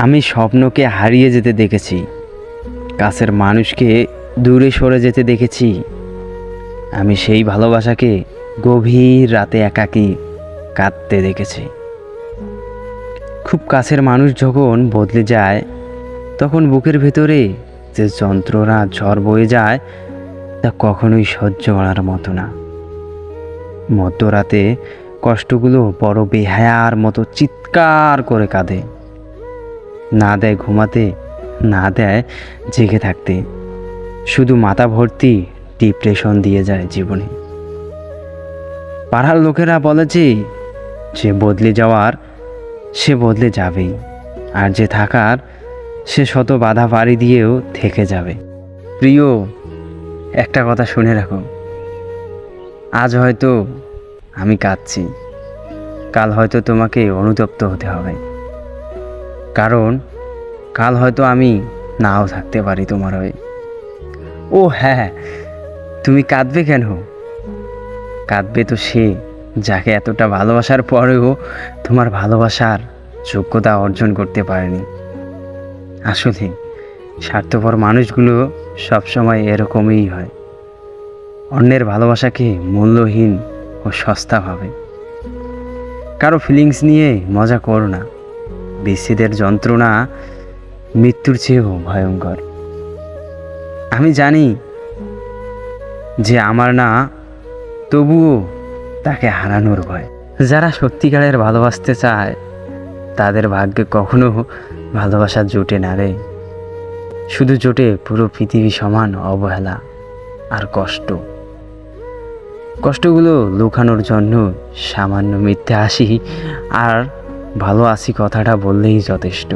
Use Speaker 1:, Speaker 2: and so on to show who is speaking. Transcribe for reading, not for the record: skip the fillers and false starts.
Speaker 1: আমি স্বপ্নকে হারিয়ে যেতে দেখেছি, কাছের মানুষকে দূরে সরে যেতে দেখেছি। আমি সেই ভালোবাসাকে গভীর রাতে একাকী কাঁদতে দেখেছি। খুব কাছের মানুষ যখন বদলে যায়, তখন বুকের ভেতরে যে যন্ত্রণা ঝড় বয়ে যায়, তা কখনোই সহ্য করার মতো না। মধ্যরাতে কষ্টগুলো বড় বেহায়ার মতো চিৎকার করে কাঁদে, না দেয় ঘুমাতে, না দেয় জেগে থাকতে, শুধু মাথা ভর্তি ডিপ্রেশন দিয়ে যায় জীবনে। পাড়ার লোকেরা বলেছে, যে বদলে যাওয়ার সে বদলে যাবেই, আর যে থাকার সে শত বাধা পাড়ি দিয়েও থেকে যাবে। প্রিয়, একটা কথা শুনে রাখো, আজ হয়তো আমি কাঁদছি, কাল হয়তো তোমাকে অনুতপ্ত হতে হবে, কারণ কাল হয়তো আমি নাও থাকতে পারি তোমার হয়ে। ও হ্যাঁ, তুমি কাঁদবে কেন? কাঁদবে তো সে যাকে এতটা ভালোবাসার পরেও তোমার ভালোবাসার যোগ্যতা অর্জন করতে পারেনি। আসলে স্বার্থপর মানুষগুলো সবসময় এরকমই হয়, অন্যের ভালোবাসাকে মূল্যহীন ও সস্তা ভাবে। কারো ফিলিংস নিয়ে মজা করো না, বিচ্ছেদের যন্ত্রণা মৃত্যুর চেয়েও ভয়ঙ্কর। আমি জানি যে আমার না, তবুও তাকে হারানোর ভয়। যারা সত্যিকারের ভালোবাসতে চায়, তাদের ভাগ্যে কখনো ভালোবাসা জোটে না রে, শুধু জোটে পুরো পৃথিবী সমান অবহেলা আর কষ্ট। কষ্টগুলো লুকানোর জন্য সামান্য মিথ্যে হাসি আর ভালো আছি কথাটা বললেই যথেষ্ট।